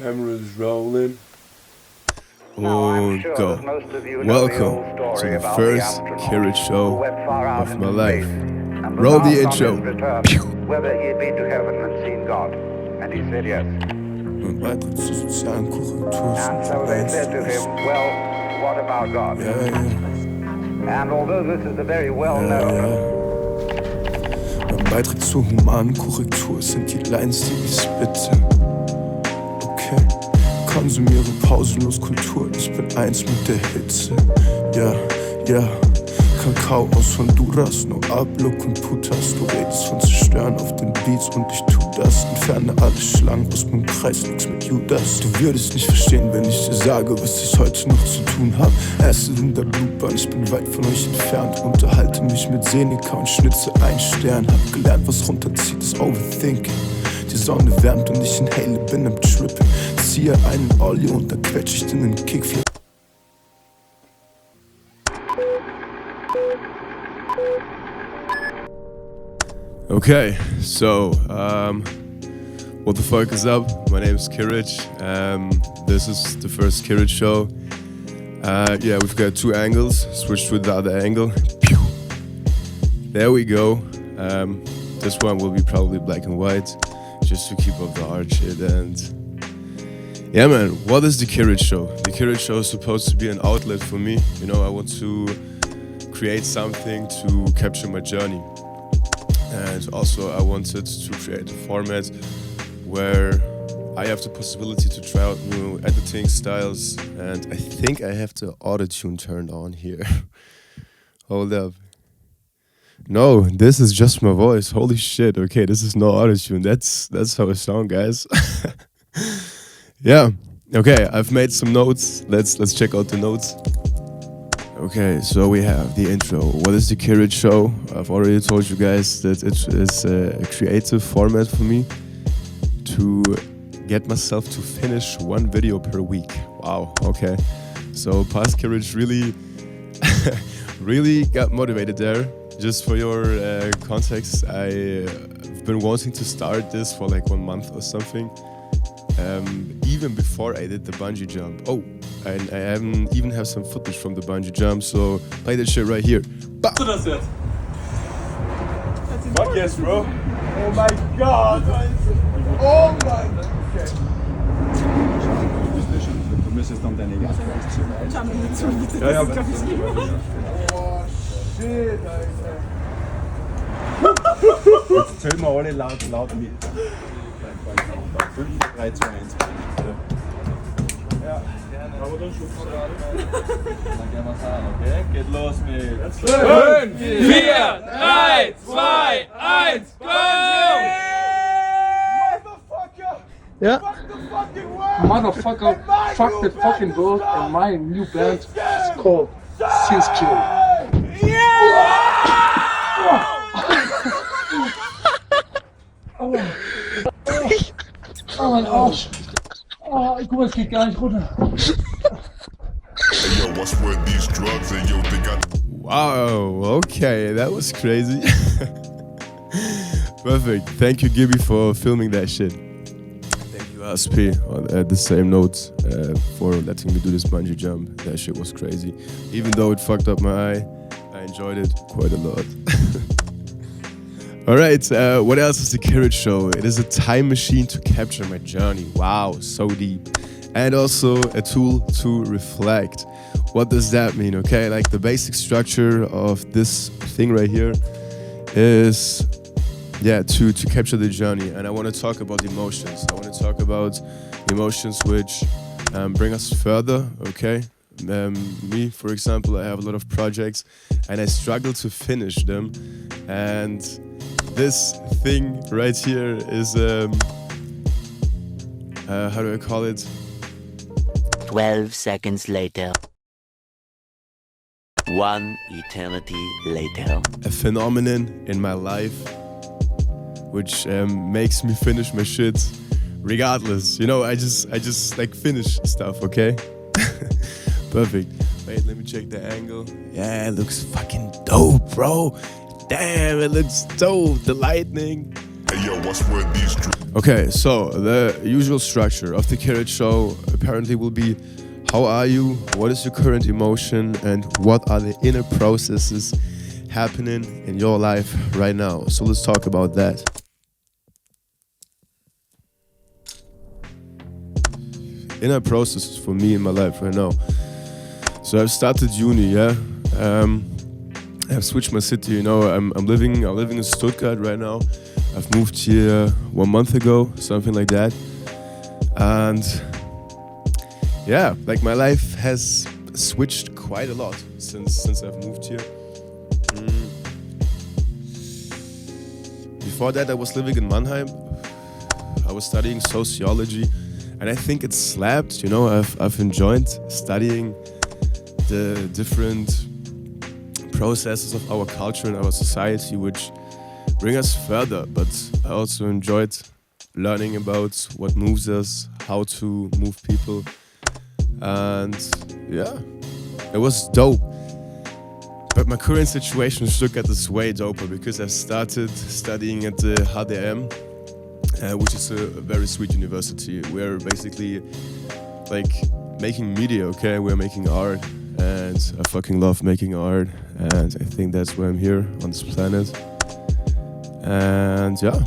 Cameras rolling. And go. Welcome to the first Kiric show of my life. Roll the intro. Whether he'd been to heaven and seen God, and he said yes. Beitrag zur sozialen Korrektur. And so they said to him, well, what about God? And although this is a very well-known... Mein Beitrag zur humanen Korrektur sind die Lines, die ich spitte. Okay, konsumiere pausenlos Kultur, ich bin eins mit der Hitze. Ja, ja, Kakao aus Honduras, no hablo con putas. Du redest von zerstören auf den Beats und ich tu das. Entferne alle Schlangen aus meinem Kreis, nix mit Judas. Du würdest nicht verstehen, wenn ich dir sage, was ich heute noch zu tun hab. Acid in der Blutbahn, ich bin weit von euch entfernt. Unterhalte mich mit Seneca und schnitze einen Stern. Hab gelernt, was runterzieht, ist Overthinking. Die Sonne wärmt und ich inhale, bin am Trippen. Ziehe einen Ollie und da quetsch ich den Kickflip. Okay, so, what the fuck is up? My name is Kiric. This is the first Kiric show. Yeah, we've got two angles. Switch to the other angle. Pew. There we go. This one will be probably black and white, just to keep up the art shit. And yeah, man, what is the Kiric show? The Kiric show is supposed to be an outlet for me. You know, I want to create something to capture my journey. And also I wanted to create a format where I have the possibility to try out new editing styles. And I think I have the auto-tune turned on here. Hold up. No, this is just my voice. Holy shit. Okay, this is no auto-tune. That's how I sound, guys. Yeah. Okay, I've made some notes. Let's check out the notes. Okay, so we have the intro. What is the Kiric show? I've already told you guys that it is a creative format for me to get myself to finish one video per week. Wow, okay. So past Kiric really got motivated there. Just for your context, I've been wanting to start this for like 1 month or something. Even before I did the bungee jump. Oh, and I even have some footage from the bungee jump, so play that shit right here. Bah! Fuck yes, bro. Oh my god. Oh my god. Okay. Du müsstest dann deine Jacke ausziehen. Ja, ja. Oh shit, Alter. Jetzt zählen wir alle laut mit. 5, 3, 2, 1. Ja, aber dann schluckst du gerade. Dann gehen wir an, okay? Geht los mit 5, 4, 3, 2, 1, go! Motherfucker! Yeah. Fuck the fucking world! Motherfucker, fuck the fucking world, and my new band is called Since Kill. Oh mein Arsch. Oh, guck mal, es geht gar nicht runter. Wow, okay, that was crazy. Perfect. Thank you, Gibby, for filming that shit. Thank you, SP, at the same notes, for letting me do this bungee jump. That shit was crazy. Even though it fucked up my eye, I enjoyed it quite a lot. Alright, what else is the Kiric show? It is a time machine to capture my journey. Wow, so deep. And also a tool to reflect. What does that mean? Okay, like the basic structure of this thing right here is, yeah, to capture the journey. And I want to talk about emotions. I want to talk about emotions which bring us further, okay? Me, for example, I have a lot of projects and I struggle to finish them. And this thing right here is, how do I call it? 12 seconds later. 1 eternity later. A phenomenon in my life which makes me finish my shit regardless. You know, I just like finish stuff, okay? Perfect. Wait, let me check the angle. Yeah, it looks fucking dope, bro. Damn, it looks dope. The lightning. Okay, so the usual structure of the Kiric show apparently will be: how are you, what is your current emotion, and what are the inner processes happening in your life right now. So let's talk about that. Inner processes for me in my life right now. So I've started uni, yeah. I've switched my city, you know. I'm living in Stuttgart right now. I've moved here 1 month ago, something like that. And yeah, like my life has switched quite a lot since I've moved here. Before that, I was living in Mannheim. I was studying sociology, and I think it slapped. You know, I've enjoyed studying the different processes of our culture and our society, which bring us further. But I also enjoyed learning about what moves us, how to move people, and yeah, it was dope. But my current situation in Stuttgart is way doper because I've started studying at the HDM, which is a very sweet university. We're basically like making media, okay? We're making art, and I fucking love making art, and I think that's why I'm here on this planet. And yeah,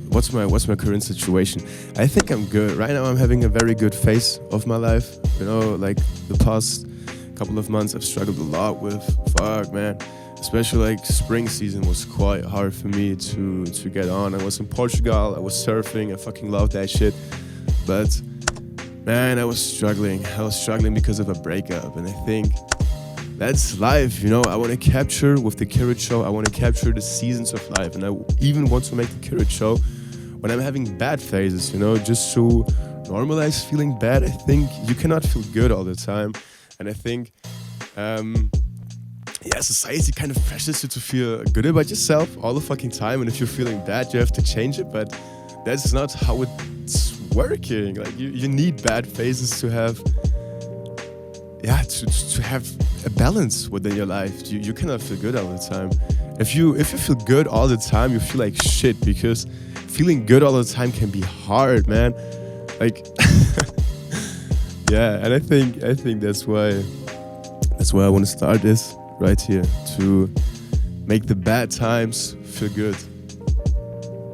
what's my current situation? I think I'm good. Right now I'm having a very good phase of my life. You know, like the past couple of months I've struggled a lot with, man. Especially like spring season was quite hard for me to get on. I was in Portugal, I was surfing, I fucking loved that shit. But man, I was struggling because of a breakup, and I think that's life, you know. I want to capture with the Kiric show, I want to capture the seasons of life, and I even want to make the Kiric show when I'm having bad phases, you know, just to normalize feeling bad. I think you cannot feel good all the time, and I think society kind of pressures you to feel good about yourself all the fucking time, and if you're feeling bad, you have to change it, but that's not how it's working. Like you need bad phases to have to have a balance within your life. You cannot feel good all the time. If you feel good all the time, you feel like shit, because feeling good all the time can be hard, man. Like yeah, and I think that's why I want to start this right here, to make the bad times feel good.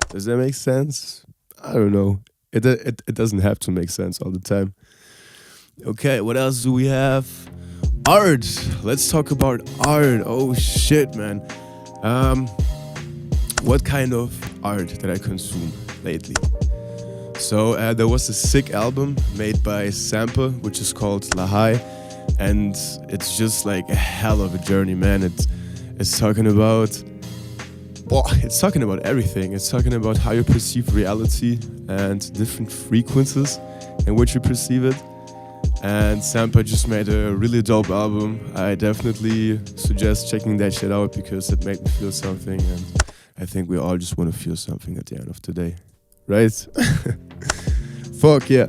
Does that make sense? I don't know. It doesn't have to make sense all the time. Okay, what else do we have? Art. Let's talk about art. Oh shit, man. What kind of art did I consume lately? So there was a sick album made by Sampha, which is called Lahai, and it's just like a hell of a journey, man. It's talking about everything. It's talking about how you perceive reality and different frequencies in which you perceive it. And Sampha just made a really dope album. I definitely suggest checking that shit out because it made me feel something, and I think we all just want to feel something at the end of the day, right? Fuck yeah.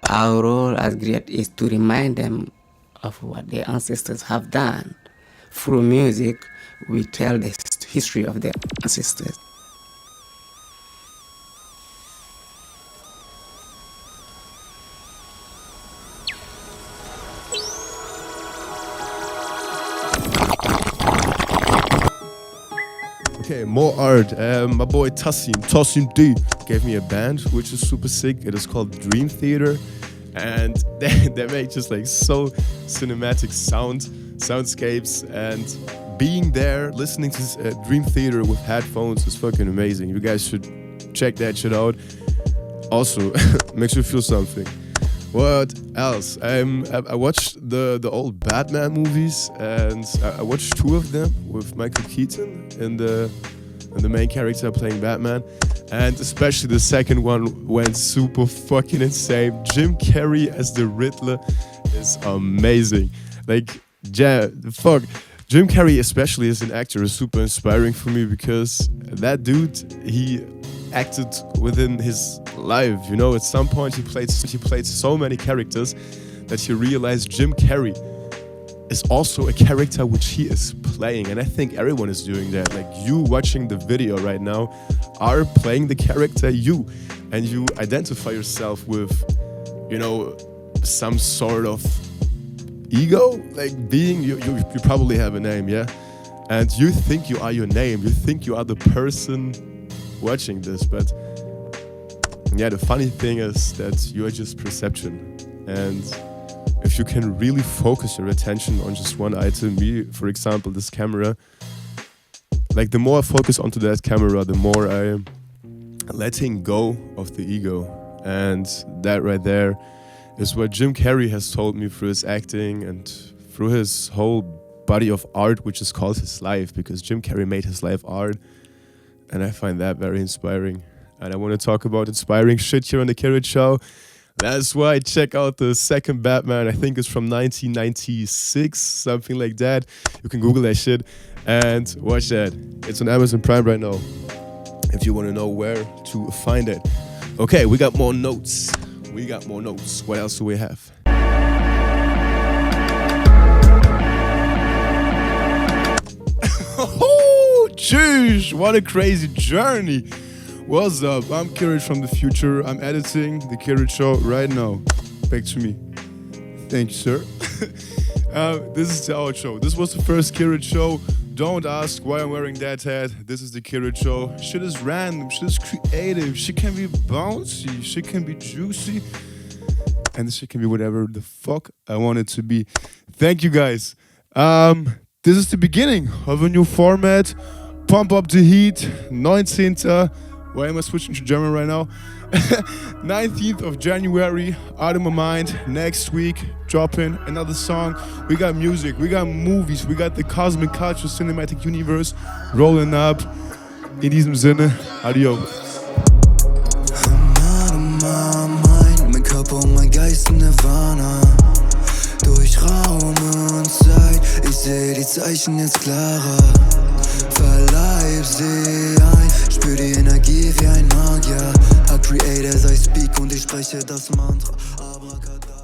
Our role as great is to remind them of what their ancestors have done. Through music, we tell the history of their ancestors. Okay, more art. My boy Tassim D gave me a band which is super sick. It is called Dream Theater, and they make just like so cinematic soundscapes, and being there listening to Dream Theater with headphones is fucking amazing. You guys should check that shit out. Also, makes you feel something. What else? I watched the old Batman movies, and I watched 2 of them with Michael Keaton and the main character playing Batman, and especially the second one went super fucking insane. Jim Carrey as the Riddler is amazing. Like, yeah, fuck. Jim Carrey, especially as an actor, is super inspiring for me because that dude, he acted within his life, you know. At some point he played so many characters that you realize Jim Carrey is also a character which he is playing. And I think everyone is doing that. Like, you watching the video right now are playing the character you. And you identify yourself with, you know, some sort of ego, like being, you probably have a name, yeah? And you think you are your name, you think you are the person watching this, but yeah, the funny thing is that you are just perception. And if you can really focus your attention on just one item, me, for example, this camera, like the more I focus onto that camera, the more I am letting go of the ego. And that right there is what Jim Carrey has told me through his acting and through his whole body of art, which is called his life, because Jim Carrey made his life art. And I find that very inspiring. And I want to talk about inspiring shit here on the Kiric Show. That's why check out the second Batman. I think it's from 1996, something like that. You can Google that shit and watch that. It's on Amazon Prime right now, if you want to know where to find it. Okay, we got more notes. What else do we have? Oh, jeez, what a crazy journey. What's up? I'm Kiric from the future. I'm editing the Kiric Show right now. Back to me. Thank you, sir. This is the outro. This was the first Kiric Show. Don't ask why I'm wearing that hat. This is the Kiric Show. Shit is random. Shit is creative. Shit can be bouncy. Shit can be juicy. And this shit can be whatever the fuck I want it to be. Thank you, guys. This is the beginning of a new format. Pump up the heat. 19th. Why am I switching to German right now? 19th of January, Out of My Mind. Next week, dropping another song. We got music, we got movies, we got the cosmic culture cinematic universe rolling up. In diesem Sinne, adios. Mein Körper und mein Geist im Nirvana. Durch Raum und Zeit, ich sehe die Zeichen jetzt klarer. Verleib sie ein, spür die Energie wie ein Magier. Hab Creator, I speak und ich spreche das Mantra. Abracadabra.